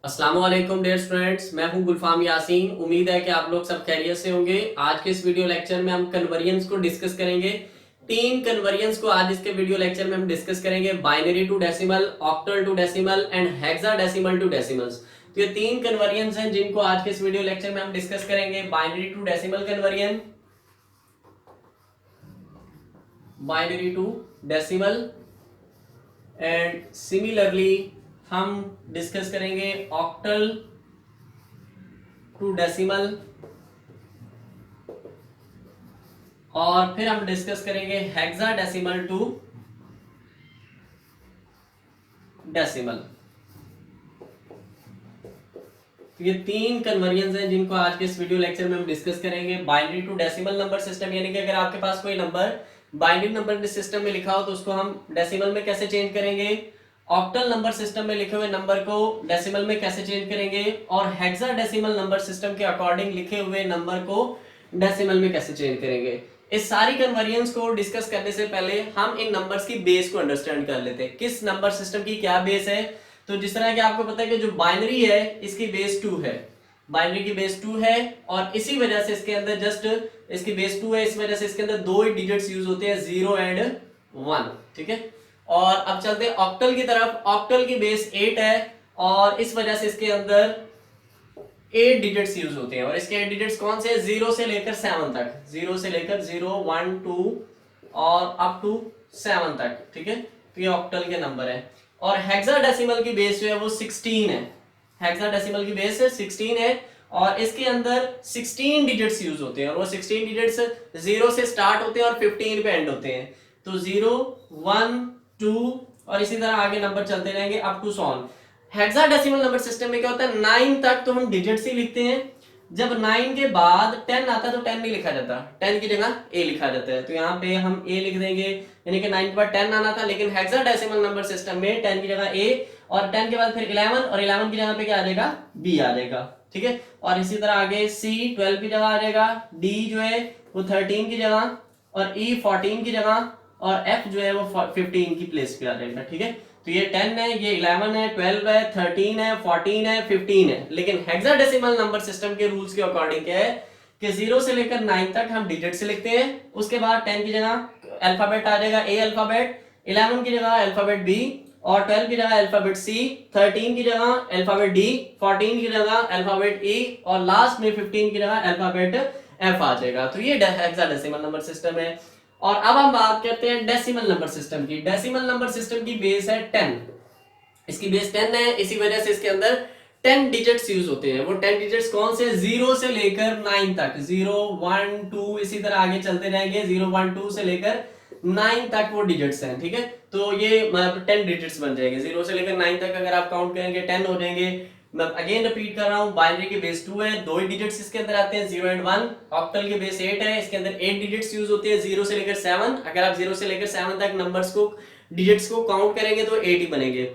अस्सलाम वालेकुम dear students, मैं हूं गुलफाम यासीन। उम्मीद है कि आप लोग सब खैरियत से होंगे। आज के इस वीडियो लेक्चर में हम कन्वर्जन्स को डिस्कस करेंगे। तीन कन्वर्जन्स को आज इसके वीडियो लेक्चर में हम डिस्कस करेंगे। Binary to decimal, octal to decimal and hexadecimal to decimals. तो ये तीन कन्वर्जन्स हैं जिनको आज के इस वीडियो लेक्चर में हम डिस्कस करेंगे। Binary to decimal conversion, binary to decimal and similarly हम डिस्कस करेंगे ऑक्टल टू डेसिमल और फिर हम डिस्कस करेंगे हेक्साडेसिमल टू डेसिमल। तो ये तीन कन्वर्जन्स हैं जिनको आज के इस वीडियो लेक्चर में हम डिस्कस करेंगे। Binary to decimal number system, यानी कि अगर आपके पास कोई नंबर बाइनरी नंबर सिस्टम में लिखा हो तो उसको हम डेसिमल में कैसे चेंज करेंगे, ऑक्टल नंबर सिस्टम में लिखे हुए नंबर को डेसिमल में कैसे चेंज करेंगे और हेक्साडेसिमल नंबर सिस्टम के अकॉर्डिंग लिखे हुए नंबर को डेसिमल में कैसे चेंज करेंगे। इस सारी कन्वर्जन्स को डिस्कस करने से पहले हम इन नंबर्स की बेस को अंडरस्टैंड कर लेते हैं। किस नंबर सिस्टम की क्या बेस है। तो जिस तरह कि आपको पता है कि जो बाइनरी है इसकी बेस 2 है, बाइनरी की बेस 2 है और इसी वजह से इसके अंदर जस्ट इसकी बेस 2 है, इस वजह से इसके अंदर दो ही डिजिट्स यूज होते हैं, 0 एंड 1। ठीक है, और अब चलते हैं ऑक्टल की तरफ। ऑक्टल की बेस 8 है और इस वजह से इसके अंदर 8 डिजिट्स यूज होते हैं और इसके 8 डिजिट्स कौन से, 0 से लेकर 7 तक, 0 से लेकर 0 1 2 और अप टू 7 तक। ठीक है, तो ये ऑक्टल के नंबर है। और हेक्साडेसिमल की बेस जो है वो 16 है। हेक्साडेसिमल की बेस 16 है और इसके अंदर 16 डिजिट्स यूज होते हैं और वो 16 डिजिट्स 0 से स्टार्ट होते हैं और 15 पे एंड होते हैं। तो 0 1 2 और इसी तरह आगे नंबर चलते रहेंगे up to 100। Hexadecimal number system में क्या होता है, 9 तक तो हम डिजिट्स ही लिखते हैं। जब 9 के बाद 10 आता है तो 10 नहीं लिखा जाता, 10 की जगह a लिखा जाता है। तो यहाँ पे हम a लिख देंगे, यानी कि 9 के बाद 10 आना था, लेकिन हेक्साडेसिमल नंबर सिस्टम में 10 की जगह a और 10 के बाद फिर 11 और 11 की जगह पे क्या आ जाएगा, b आ जाएगा। ठीक है, और इसी तरह आगे c 12 की जगह आ जाएगा, d जो है वो 13 की जगह और e 14 की जगह और f जो है वो 15 की प्लेस पे आ जाएगा। ठीक है, तो ये 10 है, ये 11 है, 12 है, 13 है, 14 है, 15 है। लेकिन हेक्साडेसिमल नंबर सिस्टम के रूल्स के अकॉर्डिंग क्या है कि 0 से लेकर 9 तक हम डिजिट से लिखते हैं, उसके बाद 10 की जगह अल्फाबेट आ जाएगा a अल्फाबेट, 11 की जगह अल्फाबेट b और 12 की जगह अल्फाबेट c, 13 की जगह अल्फाबेट d, 14 की जगह अल्फाबेट e और लास्ट में 15 की जगह अल्फाबेट f आ जाएगा। तो ये हेक्साडेसिमल नंबर सिस्टम है। और अब हम बात करते हैं डेसिमल नंबर सिस्टम की। डेसिमल नंबर सिस्टम की बेस है 10, इसकी बेस 10 है, इसी वजह से इसके अंदर 10 डिजिट्स यूज होते हैं। वो 10 डिजिट्स कौन से, 0 से लेकर 9 तक, 0 1 2 इसी तरह आगे चलते रहेंगे, 0 1 2 से लेकर 9 तक वो डिजिट्स हैं। ठीक है, तो ये 10 डिजिट्स बन जाएंगे। 0 से लेकर 9 तक अगर आप काउंट करेंगे 10 हो जाएंगे। मैं अगेन रिपीट कर रहा हूं, बाइनरी की बेस 2 है, दो ही डिजिट्स इसके अंदर आते हैं 0 एंड 1। ऑक्टल की बेस 8 है, इसके अंदर 8 डिजिट्स यूज होते हैं 0 से लेकर 7। अगर आप 0 से लेकर 7 तक नंबर्स को डिजिट्स को काउंट करेंगे तो 8 ही बनेंगे।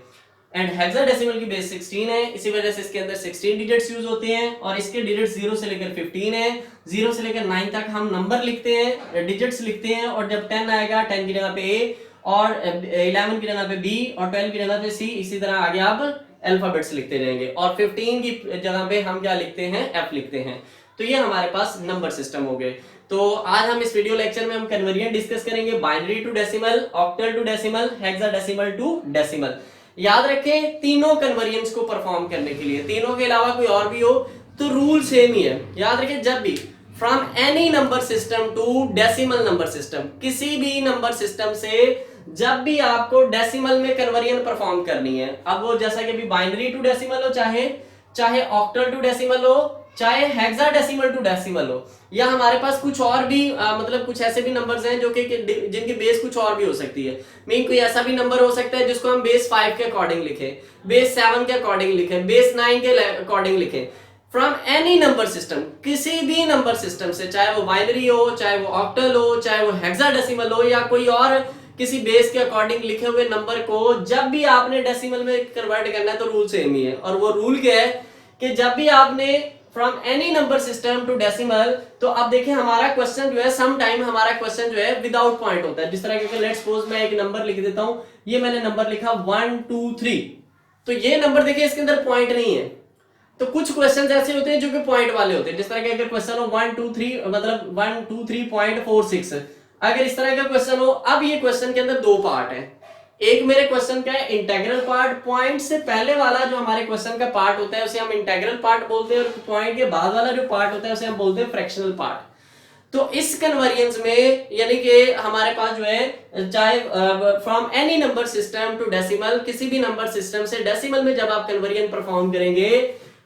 एंड हेक्साडेसिमल की बेस 16 है, इसी वजह से इसके अंदर 16 डिजिट्स यूज होते हैं और इसके डिजिट्स 0 से लेकर 15 है। 0 से लेकर 9 तक हम नंबर लिखते हैं, डिजिट्स लिखते हैं और जब 10 आएगा 10 की जगह पे a और 11 की जगह पे b और 12 की जगह पे c, इसी तरह आगे आप अल्फाबेट्स लिखते रहेंगे और 15 की जगह पे हम क्या लिखते हैं, f लिखते हैं। तो ये हमारे पास नंबर सिस्टम हो गए। तो आज हम इस वीडियो लेक्चर में हम कन्वर्जन डिस्कस करेंगे, binary to decimal, octal to decimal, hexadecimal to decimal. याद रखें तीनों कन्वर्जन्स को परफॉर्म करने के लिए, तीनों के अलावा कोई और भी हो तो रूल सेम ही है। याद रखें, जब भी from any number system to decimal number system, किसी भी नंबर सिस्टम से जब भी आपको डेसिमल में कन्वर्जन परफॉर्म करनी है, अब वो जैसा कि अभी बाइनरी टू डेसिमल हो, चाहे ऑक्टल टू डेसिमल हो, चाहे हेक्साडेसिमल टू डेसिमल हो, या हमारे पास कुछ और भी मतलब कुछ ऐसे भी नंबर्स हैं जो कि जिनकी बेस कुछ और भी हो सकती है। मीन कोई ऐसा भी नंबर हो सकता है जिसको हम बेस 5 के अकॉर्डिंग लिखें, बेस 7 के अकॉर्डिंग लिखें, बेस 9 के अकॉर्डिंग लिखें। फ्रॉम एनी नंबर सिस्टम, किसी भी नंबर सिस्टम से, चाहे वो बाइनरी हो, चाहे वो ऑक्टल हो, चाहे वो हेक्साडेसिमल हो या कोई और किसी बेस के अकॉर्डिंग लिखे हुए नंबर को जब भी आपने डेसिमल में कन्वर्ट करना है तो रूल सेम ही है। और वो रूल क्या है कि जब भी आपने from any number system to decimal, तो अब देखिए हमारा क्वेश्चन जो है, सम टाइम हमारा क्वेश्चन जो है विदाउट पॉइंट होता है। जिस तरह के लेट्स सपोज मैं एक नंबर लिख देता हूं, ये मैंने नंबर लिखा 1 2 3, तो ये नंबर देखिए इसके अंदर पॉइंट नहीं है, तो कुछ क्वेश्चन ऐसे होते हैं जो कि पॉइंट वाले होते हैं, जिस तरह के अगर क्वेश्चन हो 1 2 3 मतलब 1 2 3.46, अगर इस तरह का क्वेश्चन हो, अब ये क्वेश्चन के अंदर दो पार्ट है। एक मेरे क्वेश्चन का है इंटेग्रल पार्ट, पॉइंट से पहले वाला जो हमारे क्वेश्चन का पार्ट होता है उसे हम इंटेग्रल पार्ट बोलते हैं, और पॉइंट के बाद वाला जो पार्ट होता है उसे हम बोलते हैं फ्रैक्शनल पार्ट। तो इस कन्वर्जेंस में यानी कि हमारे पास जो है चाहे from any number system to decimal, किसी भी नंबर सिस्टम से डेसिमल में जब आप कन्वर्जन परफॉर्म करेंगे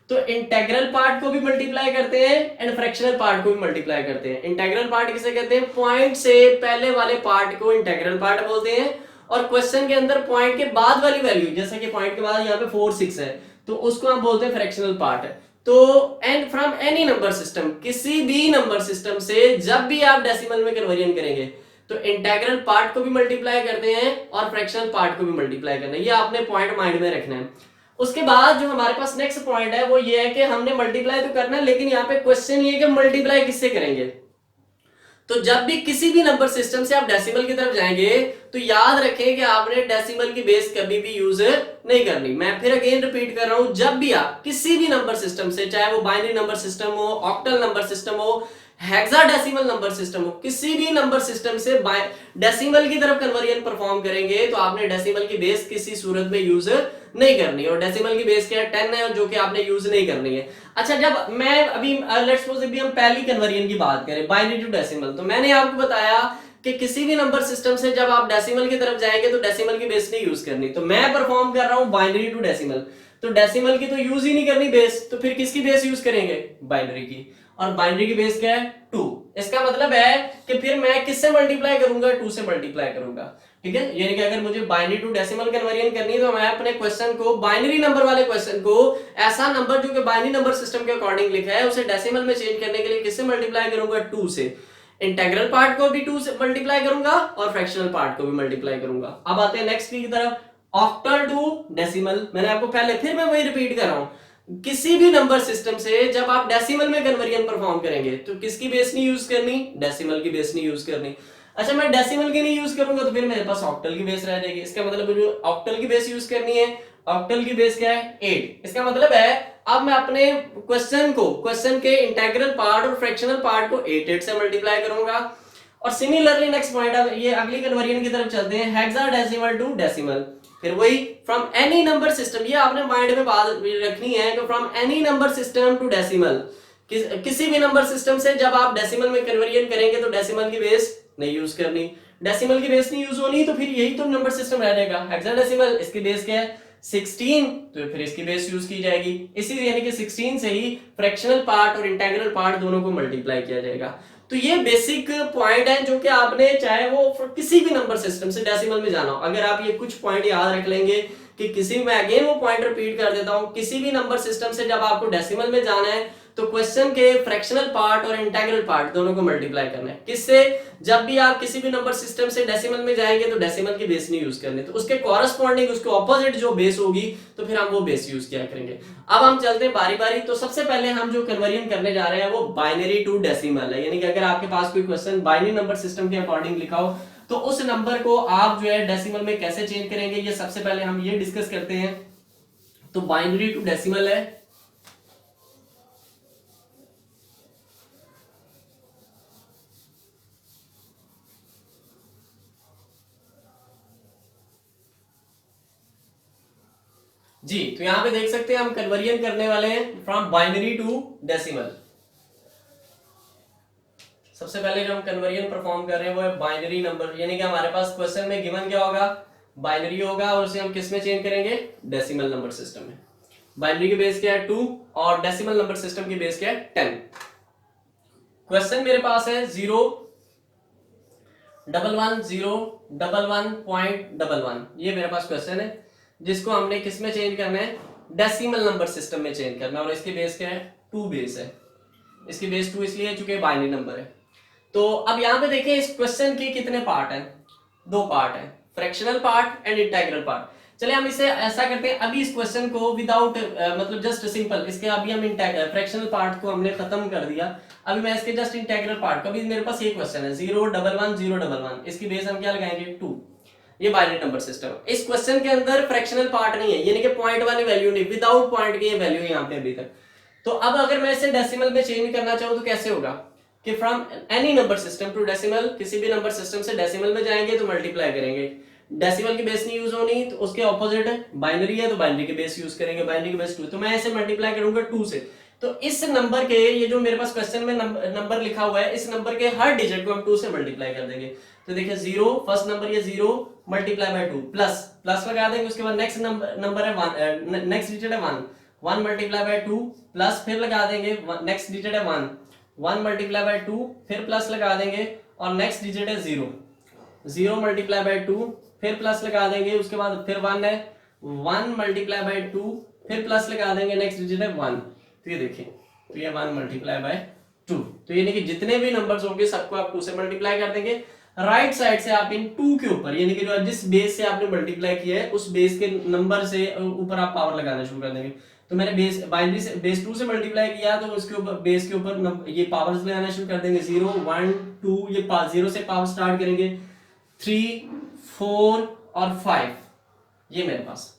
तो इंटेग्रल पार्ट को भी मल्टीप्लाई करते हैं एंड फ्रैक्शनल पार्ट को भी मल्टीप्लाई करते हैं। इंटेग्रल पार्ट किसे कहते हैं? पॉइंट से पहले वाले पार्ट को इंटेग्रल पार्ट बोलते हैं, और क्वेश्चन के अंदर पॉइंट के बाद वाली वैल्यू, जैसे कि पॉइंट के बाद यहाँ पे 4 6 है, तो उसको हम बोलते हैं फ्रैक्शनल पार्ट। तो and from any number system, किसी भी नंबर सिस्टम से जब भी आप डेसिमल में कन्वर्जन करेंगे तो इंटेग्रल पार्ट को भी मल्टीप्लाई करते हैं और फ्रैक्शनल पार्ट को भी मल्टीप्लाई करना है। ये आपने पॉइंट माइंड में रखना है। उसके बाद जो हमारे पास नेक्स्ट पॉइंट है वो ये है कि हमने मल्टीप्लाई तो करना है, लेकिन यहाँ पे क्वेश्चन ये है कि मल्टीप्लाई किससे करेंगे। तो जब भी किसी भी नंबर सिस्टम से आप डेसिमल की तरफ जाएंगे तो याद रखें कि आपने डेसिमल की बेस कभी भी यूज नहीं करनी। मैं फिर अगेन रिपीट कर रहा हूं, जब भी आप किसी भी नंबर सिस्टम से, चाहे वो बाइनरी नंबर सिस्टम हो, ऑक्टल नंबर सिस्टम हो, हेक्साडेसिमल नंबर सिस्टम हो, किसी भी नंबर सिस्टम से डेसिमल की तरफ कन्वर्जन परफॉर्म करेंगे तो आपने डेसिमल की बेस किसी सूरत में यूज नहीं करनी, और डेसिमल की बेस क्या है? 10 है, जो कि आपने यूज नहीं करनी है। अच्छा, जब मैं अभी लेट्स सपोज अभी हम पहली कन्वर्जन की बात करें, बाइनरी टू डेसिमल, तो मैंने आपको बताया कि किसी भी नंबर सिस्टम से जब आप डेसिमल की तरफ जाएंगे तो डेसिमल की बेस नहीं यूज करनी। तो मैं परफॉर्म कर रहा हूं बाइनरी टू डेसिमल, तो डेसिमल की तो यूज ही नहीं करनी बेस, तो फिर किसकी बेस यूज करेंगे? बाइनरी की। और बाइनरी की बेस क्या है? 2। इसका मतलब है कि फिर मैं किससे मल्टीप्लाई करूंगा? 2 से मल्टीप्लाई करूंगा। ठीक है, यानी कि अगर मुझे बाइनरी टू डेसिमल कन्वर्जन करनी है तो मैं अपने क्वेश्चन को, बाइनरी नंबर वाले क्वेश्चन को, ऐसा नंबर जो कि बाइनरी नंबर सिस्टम के अकॉर्डिंग लिखा है उसे डेसिमल में चेंज करने के लिए किससे मल्टीप्लाई करूंगा? 2 से। इंटीग्रल पार्ट को भी 2 से मल्टीप्लाई करूंगा और फ्रैक्शनल पार्ट को भी मल्टीप्लाई करूंगा। अब आते हैं नेक्स्ट की तरफ, ऑक्टल टू डेसिमल। मैंने आपको पहले, फिर मैं वही रिपीट कर रहा हूं, किसी भी नंबर सिस्टम से जब आप डेसिमल में कन्वर्जन परफॉर्म करेंगे तो किसकी बेस नहीं यूज करनी? डेसिमल की बेस नहीं यूज करनी। अच्छा, मैं डेसिमल की नहीं यूज करूंगा तो फिर मेरे पास ऑक्टल की बेस रह जाएगी। इसका मतलब मुझे ऑक्टल की बेस यूज करनी है। ऑक्टल की बेस क्या है? 8। इसका मतलब है अब मैं अपने क्वेश्चन के इंटीग्रल पार्ट और फ्रैक्शनल पार्ट को 8 से मल्टीप्लाई करूंगा। और सिमिलरली नेक्स्ट पॉइंट, अब ये अगली कन्वर्जन की तरफ चलते हैं, हेक्साडेसिमल टू डेसिमल। फिर वही फ्रॉम एनी नंबर सिस्टम, ये आपने माइंड में बात रखनी है कि from any number system to decimal, किसी भी नंबर सिस्टम से जब आप डेसिमल में कन्वर्जन करेंगे तो डेसिमल की बेस नहीं यूज करनी। डेसिमल की बेस नहीं यूज होनी तो फिर यही तो नंबर सिस्टम रह जाएगा। हेक्साडेसिमल, इसकी बेस क्या है? 16, तो फिर इसकी बेस यूज की जाएगी। इसी यानी कि 16 से ही फ्रैक्शनल पार्ट और इंटीग्रल पार्ट दोनों को मल्टीप्लाई किया जाएगा। तो ये बेसिक पॉइंट है जो कि आपने, चाहे वो किसी भी नंबर सिस्टम से डेसिमल में जाना हो, अगर आप ये कुछ पॉइंट याद रख लेंगे कि किसी, मैं अगेन वो पॉइंट रिपीट कर देता हूं, किसी भी नंबर सिस्टम से जब आपको डेसिमल में जाना है तो क्वेश्चन के फ्रैक्शनल पार्ट और इंटीग्रल पार्ट दोनों को मल्टीप्लाई करना है। किससे? जब भी आप किसी भी नंबर सिस्टम से डेसिमल में जाएंगे तो डेसिमल की बेस नहीं यूज करनी, तो उसके कॉरेस्पॉन्डिंग, उसके ऑपोजिट जो बेस होगी तो फिर हम वो बेस यूज किया करेंगे। अब हम चलते हैं बारी बारी। तो सबसे पहले हम जो कन्वर्जन करने जा रहे हैं वो बाइनरी टू डेसिमल है, यानी कि अगर आपके पास कोई क्वेश्चन बाइनरी नंबर सिस्टम के अकॉर्डिंग लिखा हो तो उस नंबर को आप जो है डेसिमल में कैसे चेंज करेंगे, ये सबसे पहले हम ये डिस्कस करते हैं। तो बाइनरी टू डेसिमल है, जी। तो यहां पे देख सकते हैं हम कन्वर्जन करने वाले हैं फ्रॉम बाइनरी टू डेसिमल। सबसे पहले जो हम कन्वर्जन परफॉर्म कर रहे हैं वो है बाइनरी नंबर, यानी कि हमारे पास क्वेश्चन में गिवन क्या होगा? बाइनरी होगा, और उसे हम किस में चेंज करेंगे? डेसिमल नंबर सिस्टम में। बाइनरी की बेस क्या है? 2, और डेसिमल नंबर सिस्टम की बेस क्या है? 10। क्वेश्चन मेरे पास है 0 11 0 11.11, ये मेरे पास क्वेश्चन है जिसको हमने किस में चेंज करना है? डेसिमल नंबर सिस्टम में चेंज करना है, और इसकी बेस क्या है? 2 बेस है। इसकी बेस 2 इसलिए चूंकि बाइनरी नंबर है। तो अब यहां पे देखें, इस क्वेश्चन के कितने पार्ट हैं? 2 पार्ट है, fractional part and integral part. चलिए हम इसे ऐसा करते हैं, अभी इस क्वेश्चन को विदाउट मतलब जस्ट सिंपल, इसके अभी हम फ्रैक्शनल पार्ट को हमने खत्म कर दिया, अभी मैं इसके जस्ट इंटीग्रल पार्ट का, अभी मेरे पास ये क्वेश्चन है 0 11 0 11, इसकी बेस हम क्या लगाएंगे? 2। ये बाइनरी नंबर सिस्टम। इस क्वेश्चन के अंदर फ्रैक्शनल पार्ट नहीं है, यानी कि पॉइंट वाली वैल्यू नहीं, विदाउट पॉइंट की ये वैल्यू है यहाँ पे अभी तक। तो अब अगर मैं इसे डेसिमल में चेंज करना चाहूँ तो कैसे होगा कि from any number system to decimal, किसी भी नंबर सिस्टम से डेसिमल में जाएंगे तो मल्टीप्लाई करेंगे। डेसिमल की बेस नहीं यूज होनी तो उसके ऑपोजिट बाइनरी है तो बाइनरी की बेस यूज करेंगे, बाइनरी की बेस 2। तो मैं इसे मल्टीप्लाई करूंगा 2 से। तो इस नंबर के, ये जो मेरे पास क्वेश्चन में नंबर लिखा हुआ है, इस नंबर के हर डिजिट को हम 2 से मल्टीप्लाई कर देंगे। तो देखिए 0, फर्स्ट नंबर ये 0 मल्टीप्लाई बाय 2, प्लस लगा देंगे। उसके बाद नेक्स्ट नंबर है 1, नेक्स्ट डिजिट है 1 मल्टीप्लाई बाय 2, प्लस फिर लगा देंगे, नेक्स्ट डिजिट है 1 मल्टीप्लाई बाय 2, फिर प्लस लगा देंगे, और नेक्स्ट डिजिट है 0 मल्टीप्लाई बाय 2, फिर प्लस लगा देंगे। उसके बाद फिर 1 है, 1 मल्टीप्लाई बाय 2, फिर प्लस लगा देंगे, नेक्स्ट डिजिट है 1। तो ये देखिए, तो ये 1 मल्टीप्लाई बाय 2। तो यानी कि जितने भी नंबर्स होंगे सबको आप 2 से मल्टीप्लाई कर देंगे। राइट साइड से आप इन 2 के ऊपर, यानी कि जो जिस बेस से आपने मल्टीप्लाई किया है उस बेस के नंबर से ऊपर आप पावर लगाना शुरू कर देंगे। तो मैंने बेस बाइनरी से बेस 2 से मल्टीप्लाई किया तो उसके ऊपर बेस के ऊपर ये पावर्स लगाना शुरू कर देंगे। 0 1 2, ये 0 से पावर स्टार्ट करेंगे, 3 4 और 5, ये मेरे पास।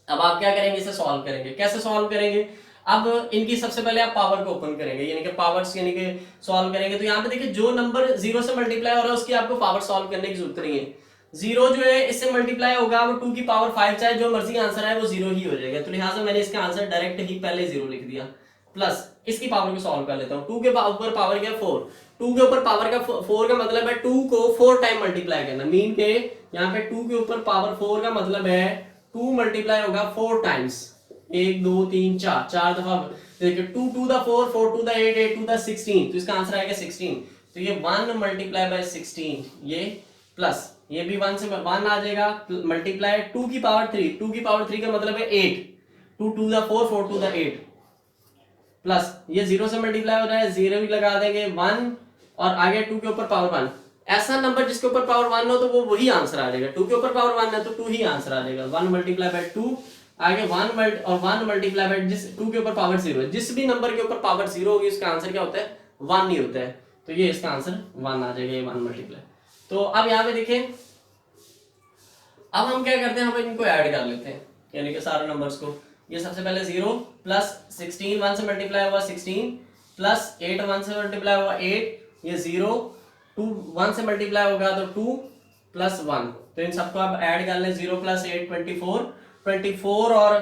अब आप क्या करेंगे, इसे सॉल्व करेंगे। कैसे सॉल्व करेंगे, अब इनकी सबसे पहले आप पावर को ओपन करेंगे, यानी कि पावर्स यानी कि सॉल्व करेंगे। तो यहाँ पे देखिए जो नंबर 0 से मल्टीप्लाई हो रहा है उसकी आपको पावर सॉल्व करने की जरूरत नहीं है। 0 जो है इससे मल्टीप्लाई होगा वो 2 की पावर 5, चाहे जो मर्जी आंसर है वो 0 ही हो जाएगा। तो लिहाजा मैंने इसका आंसर डायरेक्ट ही पहले 0 लिख दिया। प्लस इसकी पावर को सॉल्व कर लेता हूँ। 2 के ऊपर पावर क्या 4, 2 के ऊपर पावर का 4 का मतलब है 2 को 4 टाइम मल्टीप्लाई करना। मीन के यहाँ पे 2 के ऊपर पावर 4 का मतलब है 2 मल्टीप्लाई होगा 4 टाइम्स, 1 2 3 4, 4 दफा। देखिए 2 to the 4, 4 to the 8, 8 to the 16, तो इसका आंसर आएगा 16। तो ये 1 मल्टीप्लाई बाय 16, ये प्लस ये भी 1 से 1 आ जाएगा, मल्टीप्लाई 2 की पावर 3, 2 की पावर 3 का मतलब है 8, 2 to the 4, 4 to the 8, plus ये 0 से मल्टीप्लाई हो रहा है, 0 भी लगा देंगे, 1 और आगे 2 के ऊपर पावर 1। ऐसा नंबर जिसके ऊपर पावर 1 हो तो वो वही आंसर आ जाएगा। 2 के ऊपर पावर 1 है तो 2 ही आंसर आ जाएगा। 1 मल्टीप्लाई बाय 2, आगे 1 मल्टीप्लाई बाय जिस 2 के ऊपर पावर 0 है, जिस भी नंबर के ऊपर पावर 0 होगी उसका आंसर क्या होता है 1 ही होता है। तो ये इसका आंसर 1 आ जाएगा, ये 1 मल्टीप्लाई। तो अब यहाँ पे देखिए, अब हम क्या करते हैं, हम इनको ऐड कर लेते हैं, यानी कि सारे नंबर्स को। ये सबसे पहले 0 प्लस 16, 1 से मल्टीप्लाई हुआ 16, प्लस 8 1 से मल्टीप्लाई हुआ 8, ये 0 2 1 से मल्टीप्लाई होगा तो 2 प्लस 1। तो इन सबको आप ऐड कर लें, 0 प्लस 8 24, 24 और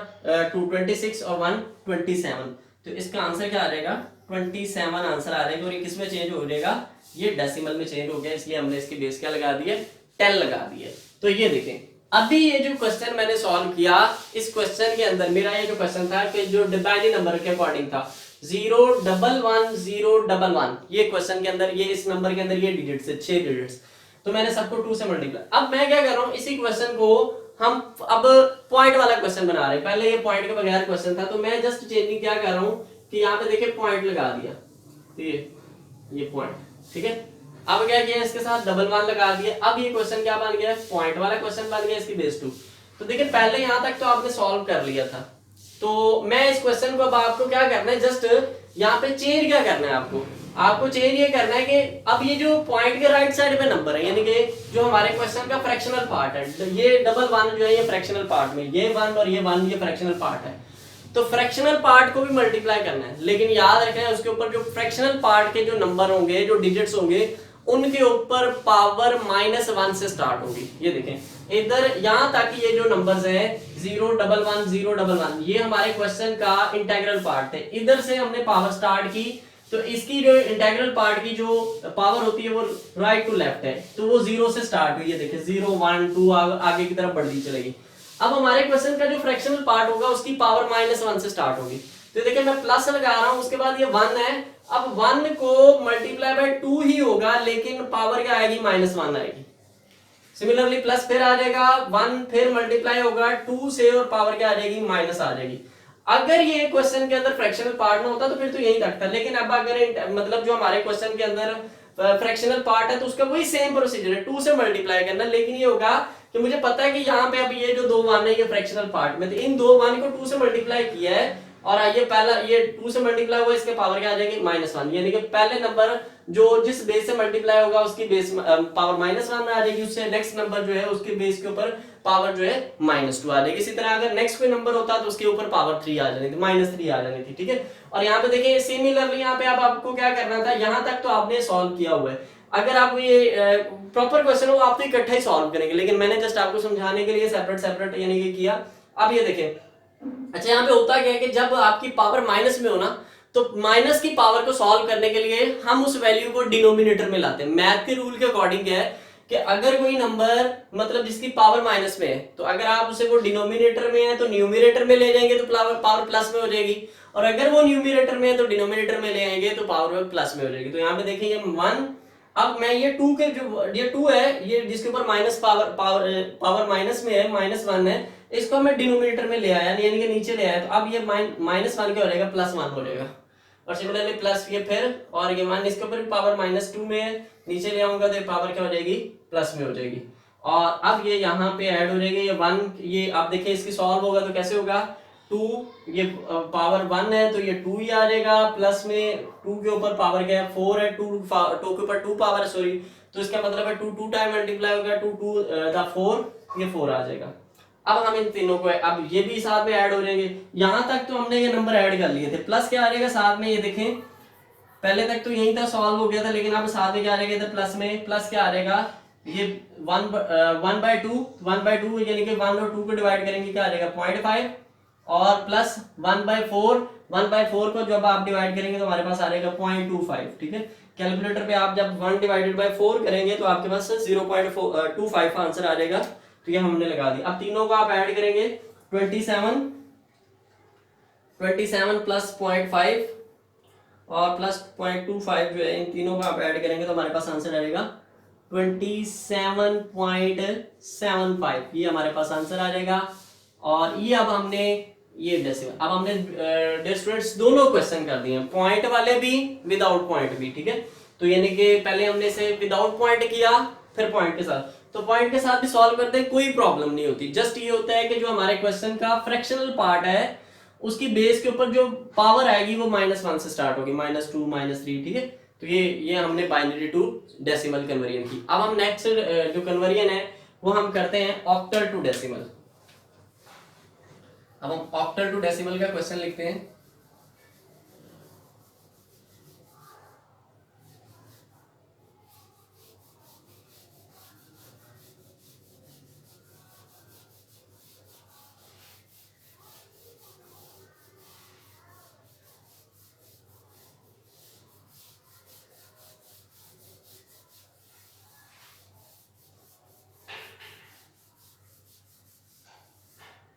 2 26 और 1 27। तो इसका आंसर क्या आ जाएगा 27 आंसर आ जाएगा। और ये किस में चेंज हो जाएगा, ये डेसिमल में चेंज हो गया, इसलिए हमने इसकी बेस क्या लगा दी है 10 लगा दी है। तो ये देखें, अभी ये जो क्वेश्चन मैंने सॉल्व किया, इस क्वेश्चन के अंदर मेरा ये जो क्वेश्चन था कि जो बाइनरी नंबर के अकॉर्डिंग था 0 1 1 0 1 1, ये क्वेश्चन के अंदर ये इस नंबर के अंदर ये डिजिट्स है 6 डिजिट्स। तो मैंने सबको 2 से मल्टीप्लाई। अब मैं क्या कर रहा हूँ, इसी क्वेश्चन को हम अब पॉइंट वाला क्वेश्चन बना रहे हैं। पहले ये पॉइंट के बगैर क्वेश्चन था, तो मैं जस्ट चेंजिंग क्या कर रहा हूँ कि यहाँ पे देखिए पॉइंट लगा दिया, ये पॉइंट, ठीक है। अब क्या किया, इसके साथ डबल 1 लगा दिया। अब ये क्वेश्चन क्या बन गया, पॉइंट वाला क्वेश्चन बन गया, इसकी बेस 2। तो देखिए पहले यहाँ तक तो आपने सॉल्व कर लिया था, तो मैं इस क्वेश्चन को अब आपको क्या करना है, जस्ट यहाँ पे चेंज क्या करना है, आपको चेंज ये करना है कि अब ये जो पॉइंट के राइट साइड पे नंबर है, यानी कि जो हमारे क्वेश्चन का फ्रैक्शनल पार्ट है, ये डबल 1 जो है ये फ्रैक्शनल पार्ट में, ये 1 और ये 1 ये फ्रैक्शनल पार्ट है। तो फ्रैक्शनल पार्ट को भी मल्टीप्लाई करना है, लेकिन याद रखना है उसके ऊपर जो फ्रैक्शनल पार्ट के जो नंबर होंगे, जो डिजिट्स होंगे, उनके ऊपर पावर -1 से स्टार्ट होगी। ये देखें इधर यहाँ तक ये जो नंबर्स हैं 0 1 1 0 1 1, ये हमारे क्वेश्चन का इंटीग्रल पार्ट है। इधर से हमने पावर स्टार्ट की, तो इसकी जो इंटीग्रल पार्ट की जो पावर होती है वो राइट टू लेफ्ट है, तो वो 0 से स्टार्ट हुई है। देखिए 0 1 2 आगे की तरफ बढ़ती चलेगी। अब हमारे क्वेश्चन का जो फ्रैक्शनल पार्ट होगा उसकी पावर -1 से स्टार्ट होगी। तो देखिए मैं प्लस लगा रहा हूं, उसके बाद ये 1 है। अब 1 को मल्टीप्लाई बाय 2 ही होगा, लेकिन पावर क्या आएगी -1 आएगी। सिमिलरली प्लस फिर आ जाएगा 1, फिर मल्टीप्लाई होगा 2 से और पावर क्या आ जाएगी माइनस आ जाएगी। अगर ये क्वेश्चन के अंदर फ्रैक्शनल पार्ट ना होता तो फिर तो यही तक था, लेकिन अब अगर मतलब जो हमारे क्वेश्चन के अंदर फ्रैक्शनल पार्ट है तो उसका वही सेम प्रोसीजर है, 2 से मल्टीप्लाई करना। लेकिन ये होगा कि मुझे पता है कि यहाँ पे अभी ये जो 2 1 है ये फ्रैक्शनल पार्ट में, तो इन 2 1 को 2 से मल्टीप्लाई किया है और ये पहला ये 2 से मल्टीप्लाई हुआ, इसके पावर क्या आ जाएगी -1, यानी कि पहले नंबर जो जिस बेस से मल्टीप्लाई होगा उसकी बेस पावर -1 आ जाएगी, उससे नेक्स्ट नंबर जो है उसके बेस के ऊपर पावर जो है -2 आ जाएगी। इसी तरह अगर नेक्स्ट कोई नंबर होता तो उसके ऊपर पावर 3 आ जानी थी, -3 आ जानी थी, ठीक है। और यहाँ पे देखिए सिमिलरली यहाँ पे अब आपको क्या करना था, यहाँ तक तो आपने सॉल्व किया हुआ है। अगर आप ये प्रॉपर क्वेश्चन हो आप तो इकट्ठा ही सॉल्व करेंगे, लेकिन मैंने जस्ट आपको समझाने के लिए सेपरेट सेपरेट यानी कि किया। अब ये देखें, अच्छा यहाँ पे होता क्या है कि जब आपकी पावर माइनस में हो ना, तो माइनस की पावर को सॉल्व करने के लिए हम उस वैल्यू को डिनोमिनेटर में लाते हैं। मैथ के रूल के अकॉर्डिंग क्या है कि अगर कोई नंबर मतलब जिसकी पावर माइनस में है, तो अगर आप उसे वो डिनोमिनेटर में है तो न्यूमिनेटर में ले जाएंगे तो पावर प्लस में हो जाएगी, और अगर वो न्यूमिनेटर में है तो डिनोमिनेटर में ले आएंगे तो पावर प्लस में हो जाएगी। तो यहाँ पे देखिए ये 1, अब मैं ये 2 के जो ये 2 है, ये जिसके ऊपर माइनस पावर माइनस में है, -1 है, इसको मैं डिनोमिनेटर में ले आया यानी कि नीचे ले आया, तो अब ये -1 क्या हो जाएगा +1 हो जाएगा, और सिमिलरली प्लस ये फिर, और ये 1 इसके ऊपर पावर -2 में है, नीचे ले आऊंगा तो ये पावर क्या हो जाएगी प्लस में हो जाएगी। और अब ये यहाँ पे ऐड हो जाएगी ये 1, ये आप देखिए इसकी सॉल्व होगा तो कैसे होगा, 2 ये पावर 1 है तो ये 2 ही आ जाएगा, प्लस में 2 के ऊपर पावर क्या है 4 है, 2 के ऊपर 2 पावर है सॉरी, तो इसका मतलब है 2 टाइम मल्टीप्लाई हो गया, 2 द 4 ये 4 आ जाएगा। अब हम इन तीनों को अब ये भी साथ में ऐड हो जाएंगे, यहां तक तो हमने ये नंबर ऐड कर लिए थे, प्लस क्या आ जाएगा साथ में, ये देखें पहले तक तो यही था सॉल्व हो गया था, लेकिन अब साथ में क्या आ जाएगा इधर प्लस में, प्लस क्या आ जाएगा ये 1/2 यानी कि 1 और 2 को डिवाइड करेंगे क्या आ जाएगा 0.5, और प्लस 1/4 को जब आप डिवाइड करेंगे तो हमारे पास आ जाएगा 0.25, ठीक है। कैलकुलेटर पे आप जब 1/4 करेंगे तो आपके पास 0.25 का आंसर आ जाएगा, तो ये हमने लगा दिया। अब तीनों को आप ऐड करेंगे 27 प्लस 0.5 और प्लस 0.25 जो है, इन तीनों को आप ऐड करेंगे तो हमारे पास आंसर आएगा 27.75, ये हमारे पास आंसर आ जाएगा। और ये अब हमने ये डेसिमल, अब हमने डियर स्टूडेंट्स दोनों क्वेश्चन कर दिए हैं, पॉइंट वाले भी विदाउट पॉइंट भी, ठीक है। तो यानी कि पहले हमने इसे विदाउट पॉइंट किया फिर पॉइंट के साथ, तो पॉइंट के साथ भी सॉल्व करते हैं कोई प्रॉब्लम नहीं होती, जस्ट ये होता है कि जो हमारे क्वेश्चन का फ्रैक्शनल पार्ट है उसकी बेस के ऊपर जो पावर आएगी वो -1 से स्टार्ट होगी, -2 -3, ठीक है। तो ये हमने बाइनरी टू डेसिमल कन्वर्जन की। अब हम नेक्स्ट जो कन्वर्जन है वो हम करते हैं ऑक्टल टू डेसिमल। अब हम ऑक्टल टू डेसिमल का क्वेश्चन लिखते हैं।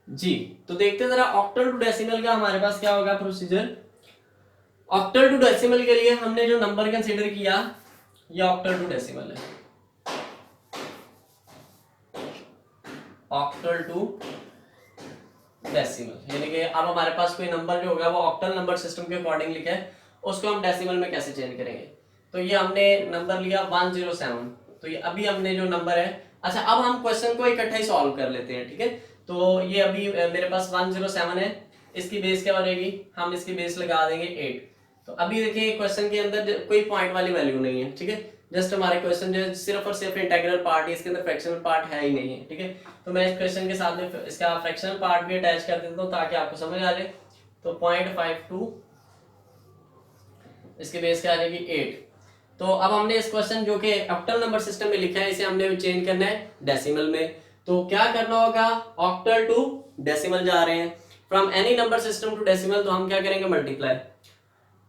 जी तो देखते हैं जरा ऑक्टल टू डेसिमल का हमारे पास क्या होगा प्रोसीजर। ऑक्टल टू डेसिमल के लिए हमने जो नंबर कंसीडर किया ये ऑक्टल टू डेसिमल है, ऑक्टल टू डेसिमल, यानी कि अब हमारे पास कोई नंबर जो होगा वो ऑक्टल नंबर सिस्टम के अकॉर्डिंग लिखा है, उसको हम डेसिमल में कैसे चेंज करेंगे। तो ये हमने नंबर लिया 107, तो ये अभी हमने जो नंबर है, अच्छा अब हम क्वेश्चन को इकट्ठा ही सॉल्व कर लेते हैं, ठीक है। तो ये अभी मेरे पास 107 है, इसकी बेस क्या बनेगी, हम इसकी बेस लगा देंगे 8। तो अभी देखिए क्वेश्चन के अंदर कोई पॉइंट वाली वैल्यू नहीं है, ठीक है, जस्ट हमारे क्वेश्चन जो सिर्फ और सिर्फ इंटीग्रल पार्ट है, इसके अंदर फ्रैक्शनल पार्ट है ही नहीं है, ठीक है। तो मैं इस क्वेश्चन के साथ में इसका फ्रैक्शनल पार्ट भी अटैच कर देता हूँ ताकि आपको समझ आ जाए। तो 0.52 इसके बेस क्या आ जाएगी 8। तो अब हमने इस क्वेश्चन जो कि ऑक्टल नंबर सिस्टम में लिखा है इसे हमने चेंज करना है डेसिमल में। तो क्या करना होगा, ऑक्टल टू डेसिमल जा रहे हैं, from any number system to decimal, तो हम क्या करेंगे मल्टीप्लाई।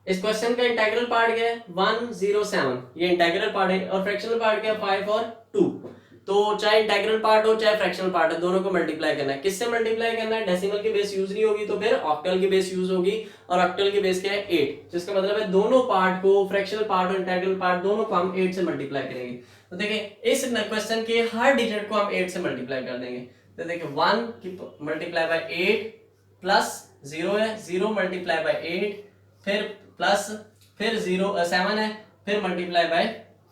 इस क्वेश्चन का इंटीग्रल पार्ट क्या है 107, ये इंटीग्रल पार्ट है, और फ्रैक्शनल पार्ट क्या है 5 और 2। तो चाहे इंटीग्रल पार्ट हो चाहे फ्रैक्शनल पार्ट है, दोनों को मल्टीप्लाई करना है। किससे मल्टीप्लाई करना है, डेसिमल की बेस यूज नहीं होगी तो फिर ऑक्टल की बेस यूज होगी, और ऑक्टल की बेस क्या है 8, जिसका मतलब है दोनों पार्ट को, फ्रैक्शनल पार्ट और इंटीग्रल पार्ट दोनों को हम 8 से मल्टीप्लाई करेंगे। तो देखिए इस क्वेश्चन के हर डिजिट को हम 8 से मल्टीप्लाई कर देंगे। तो देखिए 1 की मल्टीप्लाई बाय 8 प्लस 0 है, 0 मल्टीप्लाई बाय 8 फिर प्लस फिर 7 है, फिर मल्टीप्लाई बाय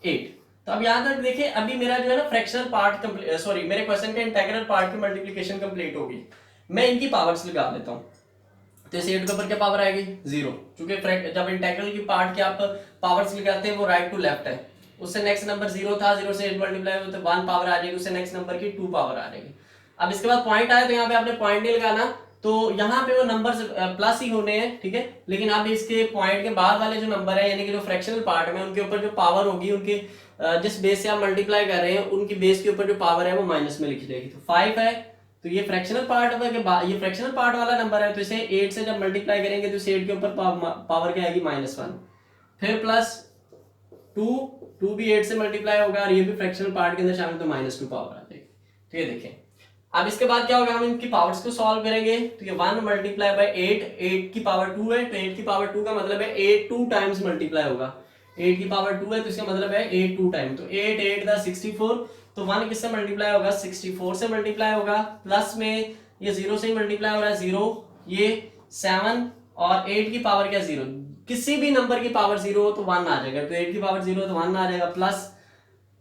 8। तो अब यहां तक देखिए अभी मेरा जो है ना फ्रैक्शनल पार्ट सॉरी मेरे क्वेश्चन के इंटीग्रल पार्ट की मल्टीप्लिकेशन कंप्लीट होगी। मैं इनकी पावर्स लगा लेता हूं। तो इस 8 के ऊपर क्या पावर आएगी 0, क्योंकि जब इंटेग्रल की पार्ट के आप पावर्स लगाते हैं वो राइट टू लेफ्ट है। उससे नेक्स्ट नंबर 0 था, 0 से 8 मल्टीप्लाई हो तो 1 पावर आ जाएगी, उससे नेक्स्ट नंबर की 2 पावर आ जाएगी। अब इसके बाद पॉइंट आया तो यहाँ पे आपने पॉइंट नहीं लगाना, तो यहाँ पे वो नंबर प्लस ही होने हैं, ठीक है। लेकिन आप इसके पॉइंट के बाद वाले जो नंबर है यानी कि जो फ्रैक्शनल पार्ट में उनके ऊपर जो पावर होगी, उनके जिस बेस से आप मल्टीप्लाई कर रहे हैं उनकी बेस के ऊपर जो पावर है वो माइनस में लिखी जाएगी। तो 5 है तो ये फ्रैक्शनल पार्ट ये फ्रैक्शनल पार्ट वाला नंबर है, तो इसे 8 से जब मल्टीप्लाई करेंगे तो इसे 8 के ऊपर पावर क्या आएगी -1, फिर प्लस 2 भी 8 से मल्टीप्लाई होगा और ये भी फ्रैक्शनल पार्ट के अंदर शामिल, तो -2 पावर आ जाएगी। तो ये देखें अब इसके बाद क्या होगा, हम इनकी पावर्स को सॉल्व करेंगे। तो ये 1 मल्टीप्लाई बाय 8 की पावर 2 है, तो 8 की पावर 2 का मतलब है 8 2 टाइम्स मल्टीप्लाई होगा। 8 की पावर 2 है तो इसका मतलब है 8 2 टाइम, तो 8 8 दा 64, तो 1 किससे मल्टीप्लाई होगा 64 से मल्टीप्लाई होगा, प्लस में ये 0 से ही मल्टीप्लाई हो रहा है 0, ये 7 और 8 की पावर क्या 0, किसी भी नंबर की पावर 0 हो तो 1 आ जाएगा, तो 8 की पावर 0 तो 1 आ जाएगा, प्लस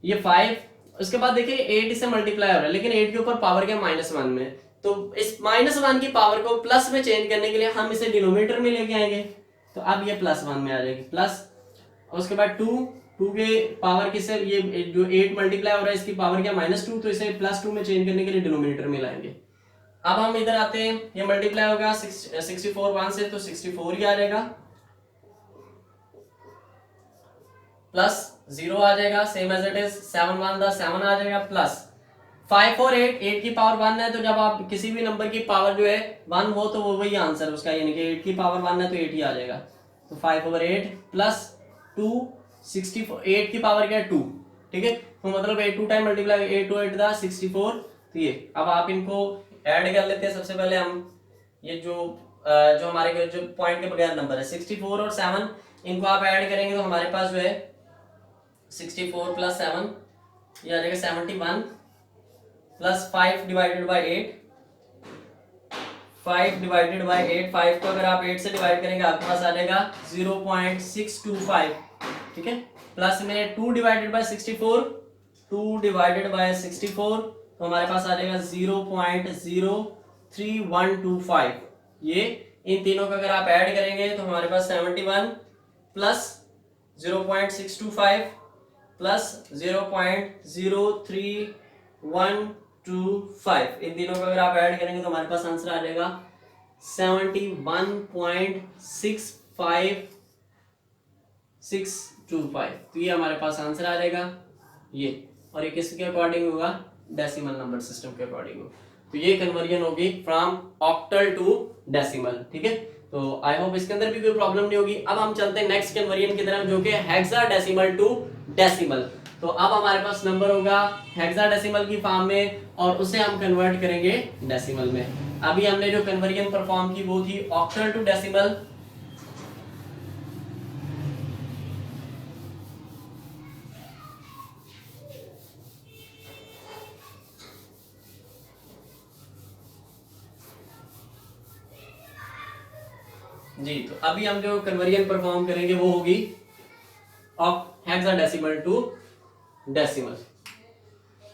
ये 5। उसके बाद देखिए 8 इससे मल्टीप्लाई हो रहा है लेकिन 8 के ऊपर पावर क्या -1 में, तो इस -1 की पावर को प्लस में चेंज करने के लिए हम इसे डिनोमिनेटर में लेके आएंगे, तो अब ये +1 में आ जाएगी प्लस। उसके बाद 2 के पावर किससे, ये जो 8 मल्टीप्लाई हो रहा है इसकी पावर क्या -2, तो इसे +2 में चेंज करने के लिए डिनोमिनेटर में लाएंगे। अब हम इधर आते हैं, ये मल्टीप्लाई होगा 64 1 से, तो 64 ही आ जाएगा, प्लस 0 आ जाएगा सेम एज इट इज, 7 1 दा 7 आ जाएगा, प्लस 5 और 8 की पावर 1 है, तो जब आप किसी भी नंबर की पावर जो है 1 हो तो वो वही आंसर उसका, यानी कि 8 की पावर 1 है तो 8 ही आ जाएगा, तो 5/8 प्लस 2 64, 8 की पावर क्या है 2, ठीक है, तो मतलब 8 2 टाइम मल्टीप्लाई 8 2 8 दा 64, तो ये अब आप इनको ऐड कर लेते हैं। सबसे पहले हम ये जो हमारे जो पॉइंट के बगैर नंबर है 64 और 7, इनको आप ऐड करेंगे तो हमारे पास जो है 64 प्लस 7 ये आ जाएगा 71, plus 5 divided by 8, 5 divided by 8, 5 को अगर आप 8 से डिवाइड करेंगे आपके पास आ जाएगा 0.625, ठीक है, प्लस में 2 डिवाइडेड बाय 64, 2 डिवाइडेड बाय 64, तो हमारे पास आ जाएगा 0.03125। ये इन तीनों का अगर आप ऐड करेंगे तो हमारे पास 71 प्लस 0.625 प्लस 0.03125, इन तीनों का अगर आप ऐड करेंगे तो हमारे पास आंसर आ जाएगा 71.65625, तो ये हमारे पास आंसर आ जाएगा ये, और ये किसके अकॉर्डिंग होगा, डेसिमल नंबर सिस्टम के अकॉर्डिंग होगा। तो ये कन्वर्जन होगी फ्रॉम ऑक्टल टू डेसिमल, ठीक है। तो आई होप इसके अंदर भी कोई प्रॉब्लम नहीं होगी। अब हम चलते हैं नेक्स्ट कन्वर्जन की तरफ जो कि हेक्साडेसिमल टू डेसिमल। तो अब हमारे पास नंबर होगा हेक्साडेसिमल की फॉर्म में और उसे हम कन्वर्ट करेंगे डेसिमल में। अभी हमने जो कन्वर्जन परफॉर्म की वो थी ऑक्टल टू डेसिमल, जी। तो अभी हम जो कन्वर्जन परफॉर्म करेंगे वो होगी ऑफ हेक्साडेसिमल टू डेसिमल।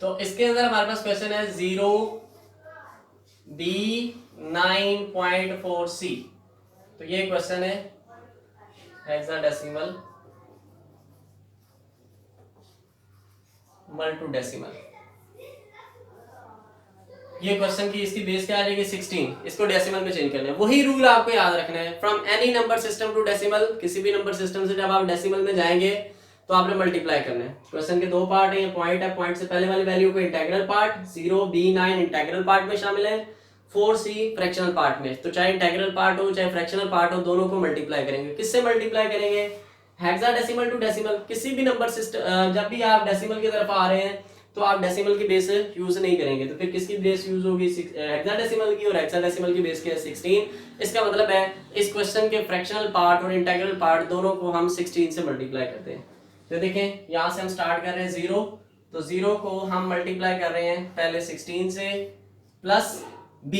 तो इसके अंदर हमारे पास क्वेश्चन है 0B9.4C, तो ये क्वेश्चन है हेक्साडेसिमल मल टू डेसिमल। ये क्वेश्चन की इसकी बेस क्या आ जाएगी 16, इसको डेसिमल में चेंज करना है। वही रूल आपको याद रखना है, from any number system to decimal, किसी भी नंबर सिस्टम से जब आप डेसिमल में जाएंगे तो आपने मल्टीप्लाई करना है। क्वेश्चन के दो पार्ट हैं, ये पॉइंट है, पॉइंट से पहले वाली वैल्यू को integral part 0B9 integral part में शामिल है, 4C फ्रैक्शनल पार्ट में। तो चाहे इंटीग्रल पार्ट हो चाहे फ्रैक्शनल पार्ट हो, दोनों को मल्टीप्लाई करेंगे। किससे मल्टीप्लाई करेंगे, हेक्साडेसिमल टू डेसिमल। किसी भी नंबर सिस्टम जब भी आप डेसिमल की तरफ आ रहे हैं तो आप डेसिमल की बेस यूज नहीं करेंगे, तो फिर किसकी बेस यूज होगी हेक्साडेसिमल की, और हेक्साडेसिमल की बेस क्या है 16। इसका मतलब है इस क्वेश्चन के फ्रैक्शनल पार्ट और इंटीग्रल पार्ट दोनों को हम 16 से मल्टीप्लाई करते हैं। तो देखें यहाँ से हम स्टार्ट कर रहे हैं 0, तो 0 को हम मल्टीप्लाई कर रहे हैं पहले 16 से प्लस b।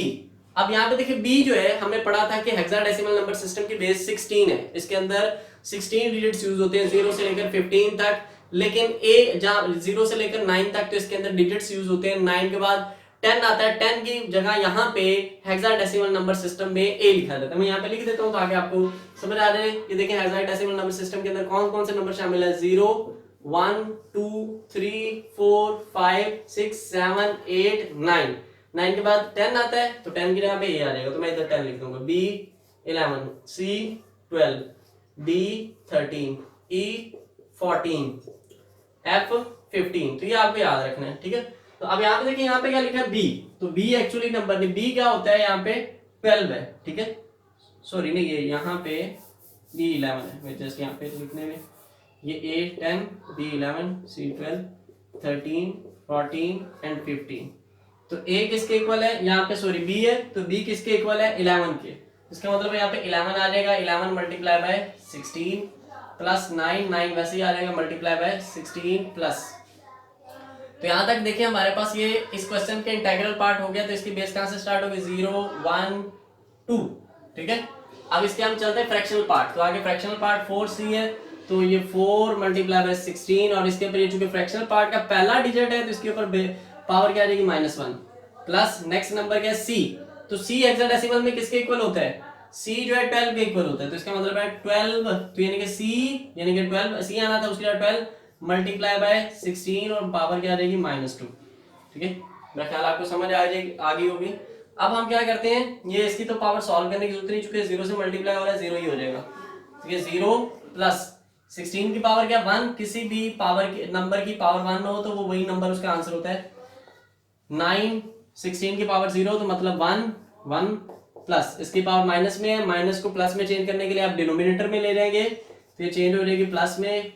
अब यहाँ पे देखिए b जो है हमने पढ़ा था कि हेक्साडेसिमल नंबर सिस्टम की बेस 16 है, इसके अंदर 16 डिजिट्स यूज होते हैं 0 से लेकर 15 तक, लेकिन a जहाँ 0 से लेकर 9 तक तो इसके अंदर डिजिट्स यूज होते हैं। 9 के बाद 10 आता है, 10 की जगह यहाँ पे हेक्साडेसिमल नंबर सिस्टम में ए लिखा जाता है। मैं यहाँ पे लिख देता हूँ ताकि आपको समझ आ जाए। ये देखिए हेक्साडेसिमल नंबर सिस्टम के अंदर कौन कौन से नंबर शामिल है, 0 1 2 3 4 5 6 7 8 9। 9 के बाद 10 आता है तो 10 की जगह पे ए आ जाएगा, तो मैं इधर 10 लिख दूंगा। बी 11, सी 12, डी 13, ई 14, एफ 15। तो ये आपको याद रखना है, ठीक है। तो अब यहाँ पे देखिए, यहाँ पे क्या लिखा है, बी। तो बी एक्चुअली नंबर नहीं, बी क्या होता है, यहाँ पे 12 है, ठीक है। सॉरी नहीं, ये यहाँ पे बी 11 है, मैं जस्ट यहाँ पे लिखने में, ये ए 10, बी 11, सी 12, 13, 14 एंड 15। तो ए किसके इक्वल है, यहाँ पे सॉरी बी है, तो बी किसके इक्वल है, 11 के। इसका मतलब यहाँ पे 11 आ जाएगा, 11 मल्टीप्लाई बाय 16 प्लस 9, 9 वैसे ही आ जाएगा मल्टीप्लाई बाय 16 प्लस। तो यहां तक देखिए हमारे पास ये इस क्वेश्चन के इंटीग्रल पार्ट हो गया। तो इसकी बेस कहां से स्टार्ट होगी, 0 1 2, ठीक है। अब इसके हम चलते हैं फ्रैक्शनल पार्ट। तो आगे फ्रैक्शनल पार्ट 4c है, तो ये 4 मल्टीप्लाई बाय 16, और इसके ऊपर ये चूंकि फ्रैक्शनल पार्ट का पहला डिजिट है तो इसके ऊपर पावर क्या आ जाएगी, -1 प्लस नेक्स्ट नंबर क्या है, c। तो c हेक्साडेसिमल में किसके इक्वल होता है, c जो है 12 के इक्वल होता है। तो इसका मतलब है 12, तो यानी कि c यानी कि 12, c आना था उसके लिए 12 मल्टीप्लाई बाय 16 और पावर क्या आ जाएगी, -2, ठीक है। मेरा ख्याल आपको समझ आ जाएगी, आ गई होगी। अब हम क्या करते हैं, ये इसकी तो पावर सॉल्व करने की जरूरत नहीं, चूंकि 0 से मल्टीप्लाई हो रहा है 0 ही हो जाएगा। तो ये 0 प्लस 16 की पावर क्या 1, किसी भी पावर के नंबर की पावर 1 हो तो वो वही नंबर उसका आंसर होता है। 9 16 की पावर 0 तो मतलब 1 प्लस इसकी पावर माइनस में है, माइनस को प्लस में चेंज करने के लिए आप डिनोमिनेटर में ले जाएंगे, तो ये चेंज हो जाएगी प्लस में,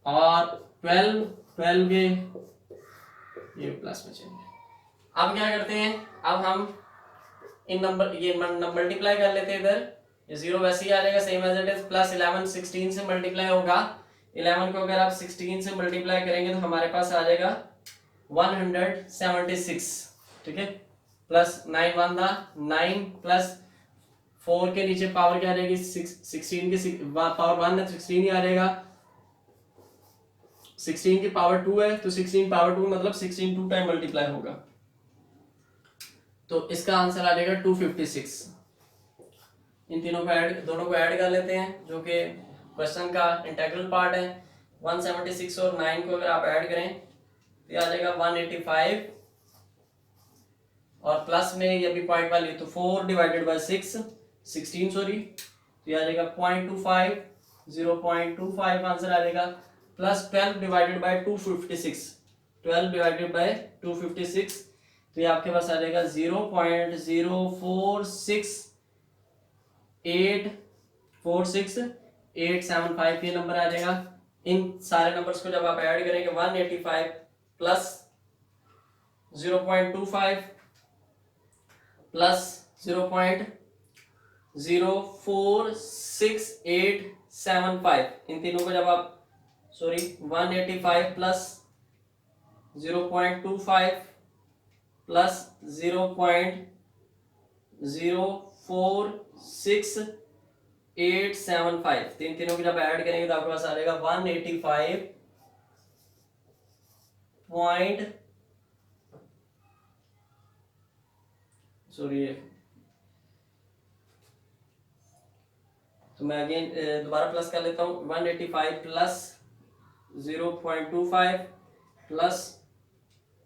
और 12 के ये प्लस में चेंज। अब क्या करते हैं, अब हम इन नंबर ये मल्टीप्लाई कर लेते हैं इधर। ये 0 वैसे ही आ जाएगा same as it is, plus 11 16 से मल्टीप्लाई होगा। 11 को अगर आप 16 से मल्टीप्लाई करेंगे तो हमारे पास आ जाएगा 176, ठीक है। प्लस 9 1 था 9 प्लस 4 के नीचे पावर क्या आ जाएगी, 16 की पावर 1 है, 16 ही आ जाएगा। 16 की पावर 2 है, तो 16 पावर 2 मतलब 16 2 टाइम मल्टीप्लाई होगा, तो इसका आंसर आ जाएगा 256। इन तीनों को दोनों को ऐड कर लेते हैं, जो कि क्वेश्चन का इंटीग्रल पार्ट है। 176 और 9 को अगर आप ऐड करें तो आ जाएगा 185, और प्लस में ये भी पॉइंट वाली, तो 4 डिवाइडेड बाय 6 16 सॉरी, तो ये आ जाएगा 0.25, 0.25 आंसर आ जाएगा। Plus 12 divided by 256, 12 divided by 256, तो ये आपके पास आ जाएगा 0.046845 ये नंबर आ जाएगा। इन सारे नंबर्स को जब आप ऐड करेंगे 185 प्लस 0.25 प्लस 0.046875, इन तीनों को जब आप 185 प्लस 0.25 प्लस 0.046875, तीनों की जब ऐड करेंगे तो आपके पास आ जाएगा 185 पॉइंट, सॉरी तो मैं अगेन दोबारा प्लस कर लेता हूँ। 185 प्लस 0.25 प्लस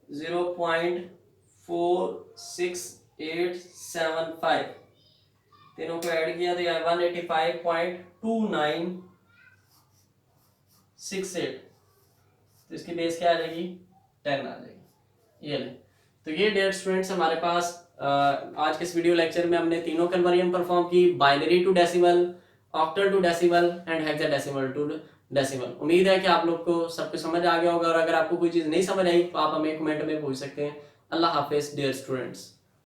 0.46875, तीनों को ऐड किया तो यह 185.2968, तो इसकी बेस क्या आ जाएगी, 10 आ जाएगी। ये ले, तो ये डियर स्टूडेंट्स हमारे पास आज के इस वीडियो लेक्चर में हमने तीनों कन्वर्जन परफॉर्म की, binary to decimal, octal to decimal and hexadecimal to decimal. उम्मीद है कि आप लोग को सब कुछ समझ आ गया होगा, और अगर आपको कोई चीज़ नहीं समझ आई तो आप हमें कमेंट में पूछ सकते हैं। अल्लाह हाफिज डियर स्टूडेंट्स।